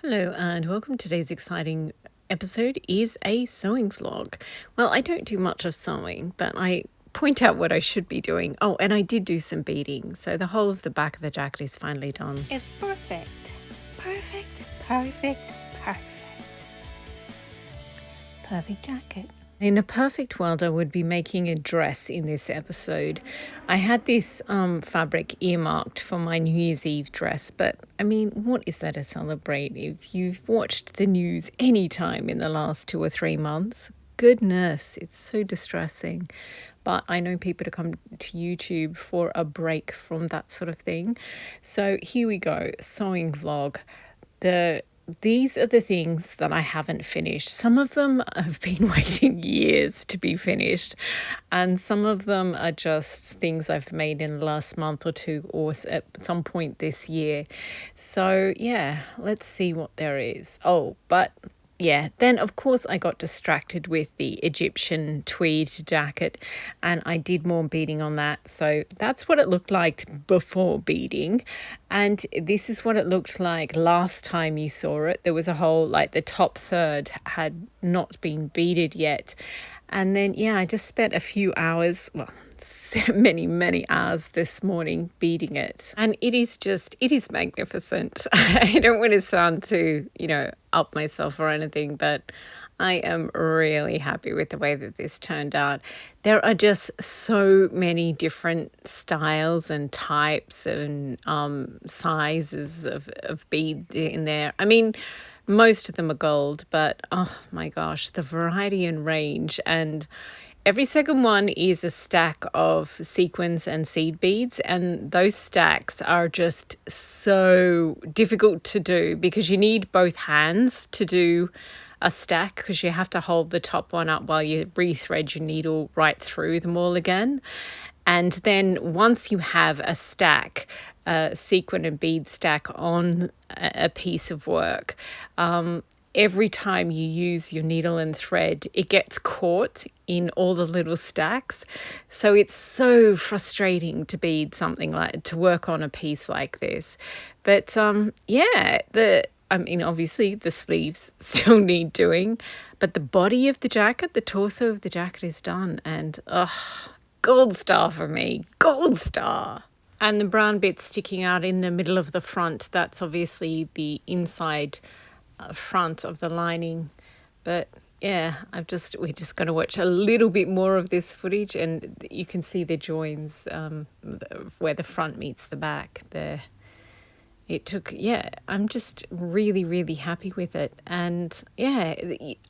Hello and welcome. Today's exciting episode is a sewing vlog. Well, I don't do much of sewing, but I point out what I should be doing. Oh, and I did do some beading, so the whole of the back of the jacket is finally done. It's perfect. Perfect, perfect, perfect. Perfect jacket. In a perfect world, I would be making a dress in this episode. I had this fabric earmarked for my New Year's Eve dress, but I mean, what is there to celebrate? If you've watched the news any time in the last 2 or 3 months, goodness, it's so distressing. But I know people to come to YouTube for a break from that sort of thing. So here we go, sewing vlog. These are the things that I haven't finished. Some of them have been waiting years to be finished, and some of them are just things I've made in the last month or two or at some point this year. So yeah, let's see what there is. Oh, but yeah, then of course I got distracted with the Egyptian tweed jacket and I did more beading on that. So that's what it looked like before beading. And this is what it looked like last time you saw it. There was a whole, like the top third had not been beaded yet. And then, yeah, I just spent a few hours, well, many hours this morning beading it. And it is magnificent. I don't want to sound too, up myself or anything, but I am really happy with the way that this turned out. There are just so many different styles and types and sizes of bead in there. I mean, most of them are gold, but oh my gosh, the variety and range. And every second one is a stack of sequins and seed beads, and those stacks are just so difficult to do because you need both hands to do a stack because you have to hold the top one up while you rethread your needle right through them all again. And then once you have a stack, a sequin and bead stack on a piece of work, every time you use your needle and thread, it gets caught in all the little stacks. So it's so frustrating to bead something to work on a piece like this. But obviously the sleeves still need doing, but the body of the jacket, the torso of the jacket is done. And gold star for me, gold star. And the brown bit sticking out in the middle of the front, that's obviously the inside front of the lining. But yeah, we're just going to watch a little bit more of this footage, and you can see the joins where the front meets the back there. I'm just really happy with it. And yeah,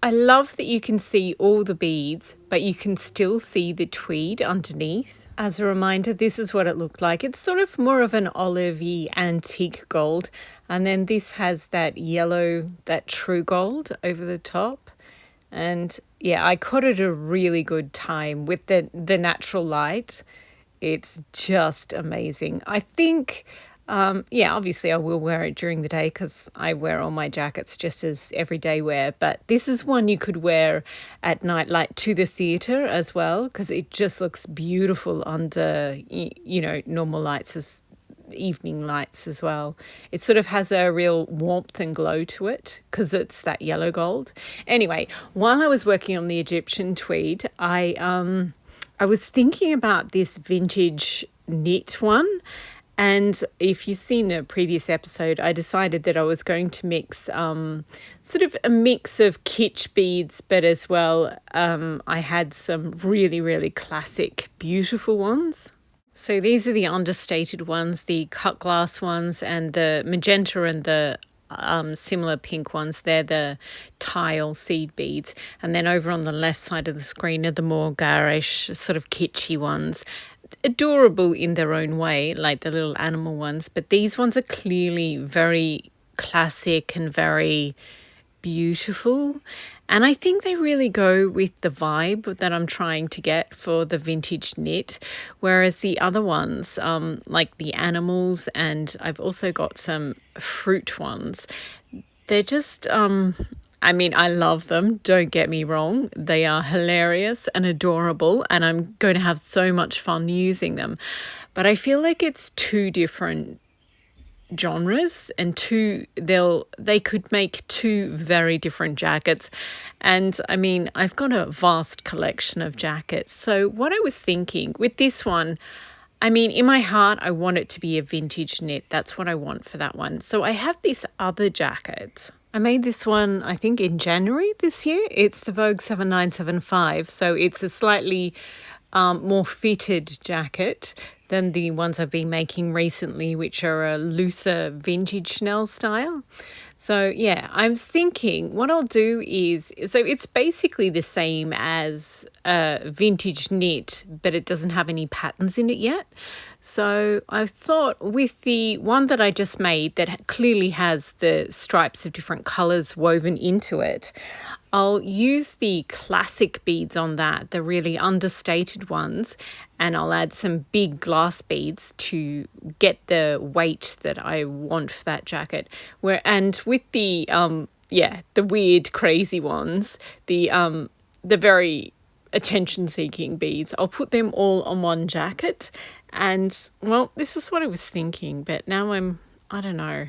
I love that you can see all the beads, but you can still see the tweed underneath. As a reminder, this is what it looked like. It's sort of more of an olivey antique gold. And then this has that yellow, that true gold over the top. And yeah, I caught it a really good time with the natural light. It's just amazing. I think... obviously I will wear it during the day because I wear all my jackets just as everyday wear. But this is one you could wear at night, like to the theatre as well, because it just looks beautiful under, normal lights, as evening lights as well. It sort of has a real warmth and glow to it because it's that yellow gold. Anyway, while I was working on the Egyptian tweed, I was thinking about this vintage knit one. And if you've seen the previous episode, I decided that I was going to mix sort of a mix of kitsch beads, but as well I had some really classic, beautiful ones. So these are the understated ones, the cut glass ones, and the magenta and the similar pink ones. They're the tile seed beads. And then over on the left side of the screen are the more garish, sort of kitschy ones. Adorable in their own way, like the little animal ones, but these ones are clearly very classic and very beautiful, and I think they really go with the vibe that I'm trying to get for the vintage knit, whereas the other ones, like the animals, and I've also got some fruit ones, they're just I love them, don't get me wrong. They are hilarious and adorable, and I'm going to have so much fun using them. But I feel like it's two different genres, and they could make two very different jackets. And I mean, I've got a vast collection of jackets. So what I was thinking with this one, I mean, in my heart, I want it to be a vintage knit. That's what I want for that one. So I have this other jacket. I made this one, I think, in January this year. It's the Vogue 7975. So it's a slightly more fitted jacket than the ones I've been making recently, which are a looser vintage Chanel style. So yeah, I was thinking what I'll do is, so it's basically the same as a vintage knit, but it doesn't have any patterns in it yet. So I thought with the one that I just made that clearly has the stripes of different colours woven into it, I'll use the classic beads on that, the really understated ones, and I'll add some big glass beads to get the weight that I want for that jacket. And with the the weird crazy ones, the very attention-seeking beads, I'll put them all on one jacket. And well, this is what I was thinking, but now I don't know.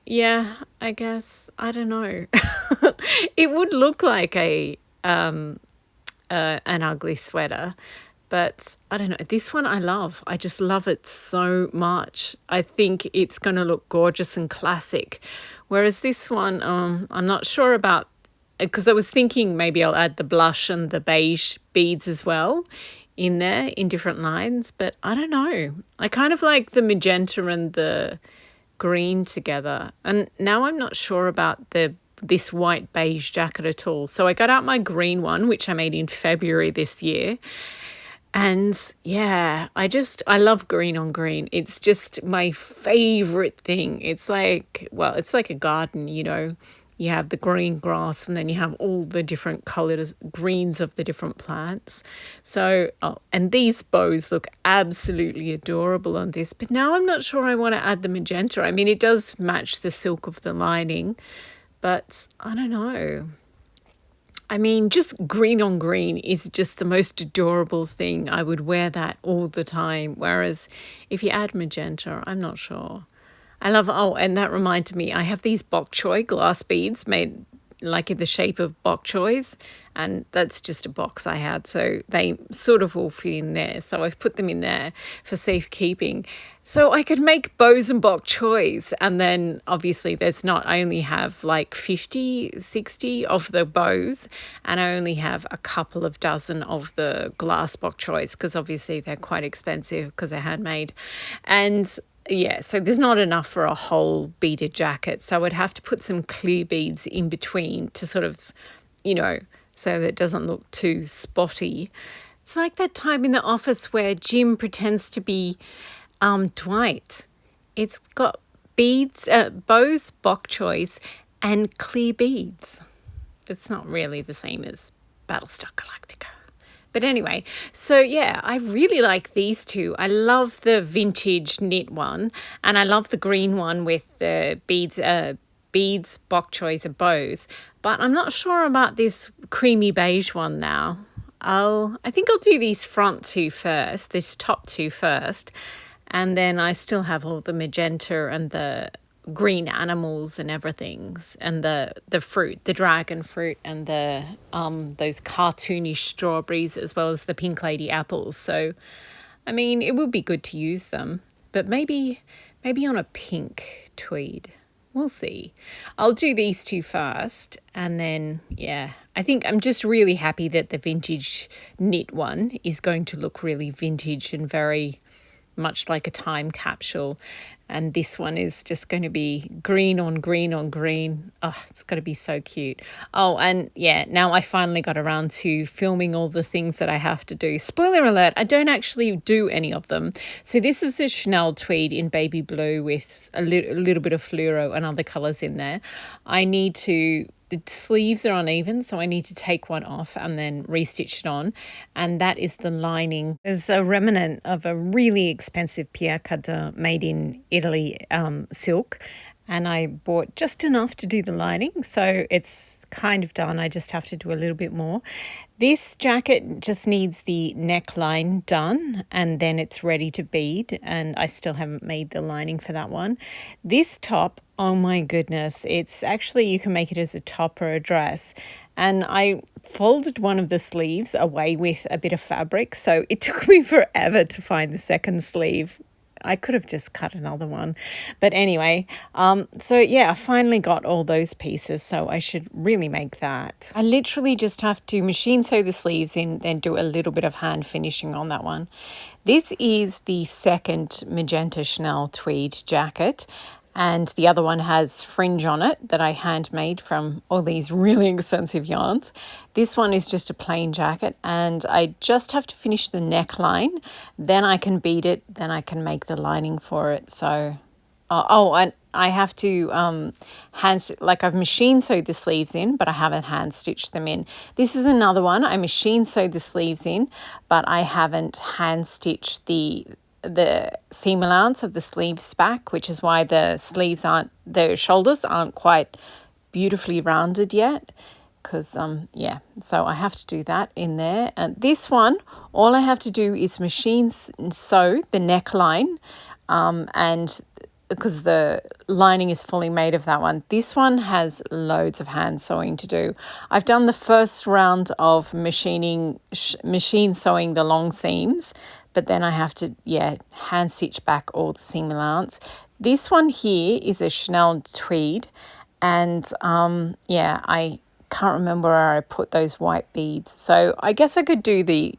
Yeah, I guess. I don't know. It would look like an ugly sweater, but I don't know. This one I love. I just love it so much. I think it's going to look gorgeous and classic. Whereas this one, I'm not sure about, because I was thinking maybe I'll add the blush and the beige beads as well in there in different lines, but I don't know. I kind of like the magenta and the green together, and now I'm not sure about this white beige jacket at all. So I got out my green one, which I made in February this year, and yeah, I love green on green. It's just my favorite thing. It's like, well, it's like a garden, you know. You have the green grass, and then you have all the different colours, greens of the different plants. So, and these bows look absolutely adorable on this. But now I'm not sure I want to add the magenta. I mean, it does match the silk of the lining, but I don't know. I mean, just green on green is just the most adorable thing. I would wear that all the time. Whereas if you add magenta, I'm not sure. I love, and that reminded me, I have these bok choy glass beads made like in the shape of bok choys, and that's just a box I had, so they sort of all fit in there. So I've put them in there for safekeeping. So I could make bows and bok choys, and then obviously I only have like 50, 60 of the bows, and I only have a couple of dozen of the glass bok choys, because obviously they're quite expensive because they're handmade. And yeah, so there's not enough for a whole beaded jacket. So I'd have to put some clear beads in between to sort of, you know, so that it doesn't look too spotty. It's like that time in the office where Jim pretends to be Dwight. It's got beads, bows, bok choys, and clear beads. It's not really the same as Battlestar Galactica. But anyway, so yeah, I really like these two. I love the vintage knit one, and I love the green one with the beads, bok choys and bows. But I'm not sure about this creamy beige one now. I think I'll do these front two first, this top two first, and then I still have all the magenta and the green animals and everything, and the fruit, the dragon fruit, and the those cartoonish strawberries, as well as the pink lady apples. So I mean, it would be good to use them, but maybe on a pink tweed. We'll see. I'll do these two first, and then yeah, I think I'm just really happy that the vintage knit one is going to look really vintage and very much like a time capsule, and this one is just going to be green on green on green. Oh, it's going to be so cute. Oh, and yeah, now I finally got around to filming all the things that I have to do. Spoiler alert, I don't actually do any of them. So this is a Chanel tweed in baby blue with a little bit of fluoro and other colours in there. The sleeves are uneven, so I need to take one off and then restitch it on. And that is the lining. It's a remnant of a really expensive Pierre Cardin made in Italy silk. and I bought just enough to do the lining, so it's kind of done. I just have to do a little bit more. This jacket just needs the neckline done, and then it's ready to bead, and I still haven't made the lining for that one. This top, oh my goodness, it's actually, you can make it as a top or a dress, and I folded one of the sleeves away with a bit of fabric, so it took me forever to find the second sleeve. I could have just cut another one. But anyway, so yeah, I finally got all those pieces, so I should really make that. I literally just have to machine sew the sleeves in, then do a little bit of hand finishing on that one. This is the second magenta Chanel tweed jacket, and the other one has fringe on it that I handmade from all these really expensive yarns. This one is just a plain jacket, and I just have to finish the neckline, then I can bead it, then I can make the lining for it. So and I have to I've machine sewed the sleeves in, but I haven't hand stitched them in. This is another one. I machine sewed the sleeves in, but I haven't hand stitched the seam allowance of the sleeves back, which is why the shoulders aren't quite beautifully rounded yet, because so I have to do that in there. And this one, all I have to do is machine sew the neckline, and because the lining is fully made of that one. This one has loads of hand sewing to do. I've done the first round of machine sewing the long seams, but then I have to, hand stitch back all the seam allowance. This one here is a Chanel tweed, and I can't remember where I put those white beads. So I guess I could do the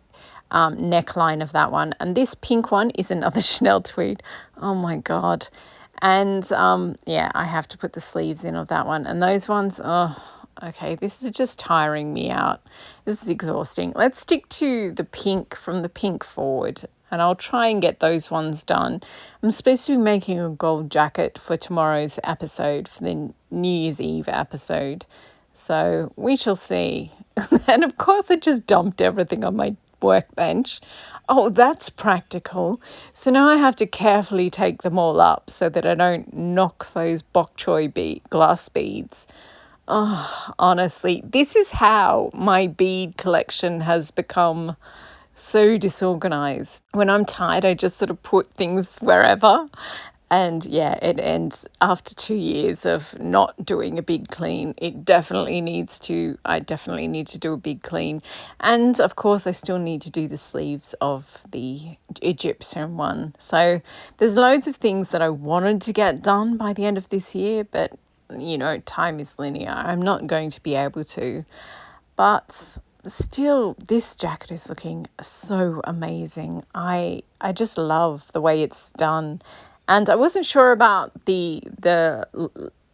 neckline of that one. And this pink one is another Chanel tweed. Oh my God. And I have to put the sleeves in of that one. And those ones, okay, this is just tiring me out. This is exhausting. Let's stick to the pink from the pink forward, and I'll try and get those ones done. I'm supposed to be making a gold jacket for tomorrow's episode, for the New Year's Eve episode. So we shall see. And of course, I just dumped everything on my workbench. Oh, that's practical. So now I have to carefully take them all up so that I don't knock those bok choy glass beads. Oh, honestly, this is how my bead collection has become so disorganized. When I'm tired, I just sort of put things wherever. And it ends after 2 years of not doing a big clean. I definitely need to do a big clean. And of course, I still need to do the sleeves of the Egyptian one. So there's loads of things that I wanted to get done by the end of this year, but time is linear. I'm not going to be able to. But still, this jacket is looking so amazing. I just love the way it's done. And I wasn't sure about the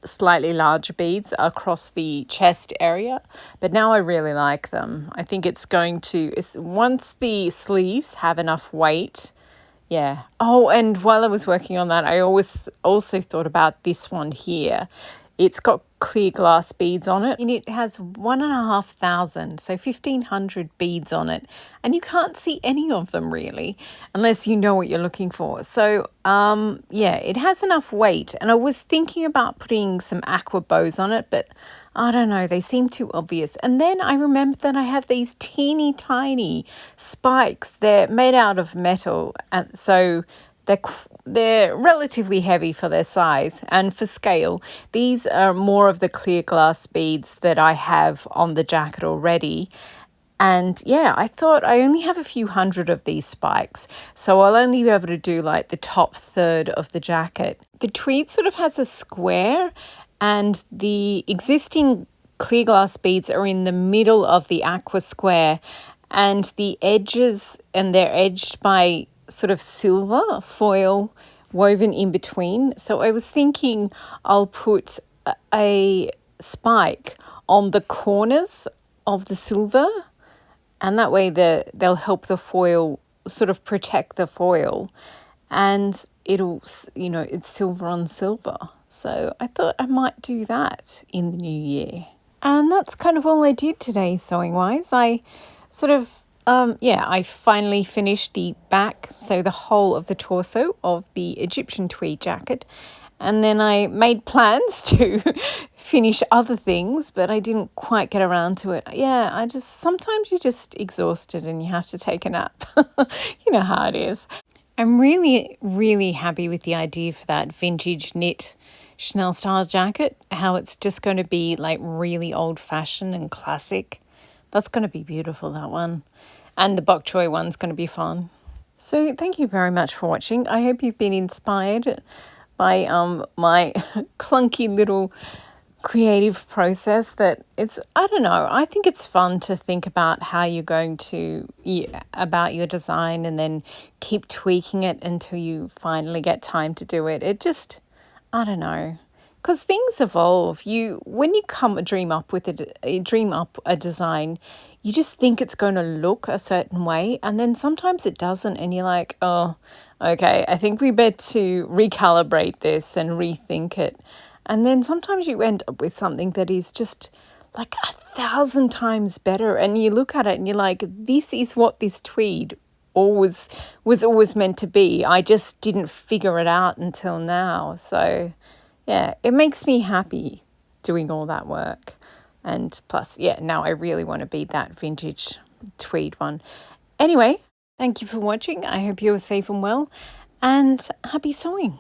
slightly larger beads across the chest area, but now I really like them. I think it's once the sleeves have enough weight. Yeah. Oh, and while I was working on that, I also thought about this one here. It's got clear glass beads on it, and it has 1,500, so 1,500 beads on it, and you can't see any of them really unless you know what you're looking for. So it has enough weight, and I was thinking about putting some Aqua bows on it, but I don't know, they seem too obvious. And then I remembered that I have these teeny tiny spikes. They're made out of metal, and so they're relatively heavy for their size and for scale. These are more of the clear glass beads that I have on the jacket already. And I thought I only have a few hundred of these spikes, so I'll only be able to do like the top third of the jacket. The tweed sort of has a square, and the existing clear glass beads are in the middle of the Aqua square, and the edges, and they're edged by sort of silver foil woven in between. So I was thinking I'll put a spike on the corners of the silver, and that way they'll help the foil sort of protect the foil, and it'll, it's silver on silver. So I thought I might do that in the new year. And that's kind of all I did today sewing wise. I sort of I finally finished the back, so the whole of the torso of the Egyptian tweed jacket. And then I made plans to finish other things, but I didn't quite get around to it. Yeah, sometimes you're just exhausted and you have to take a nap. You know how it is. I'm really, really happy with the idea for that vintage knit Chanel style jacket, how it's just going to be like really old fashioned and classic. That's going to be beautiful, that one. And the bok choy one's going to be fun. So thank you very much for watching. I hope you've been inspired by my clunky little creative process that I don't know, I think it's fun to think about how you're going to, about your design and then keep tweaking it until you finally get time to do it. It just, I don't know. Because things evolve. When you dream up a design, you just think it's going to look a certain way, and then sometimes it doesn't, and you're like, oh, okay, I think we better recalibrate this and rethink it. And then sometimes you end up with something that is just like 1,000 times better, and you look at it and you're like, this is what this tweed was always meant to be. I just didn't figure it out until now. So yeah, it makes me happy doing all that work. And plus, yeah, now I really want to be that vintage tweed one. Anyway, thank you for watching. I hope you're safe and well, and happy sewing.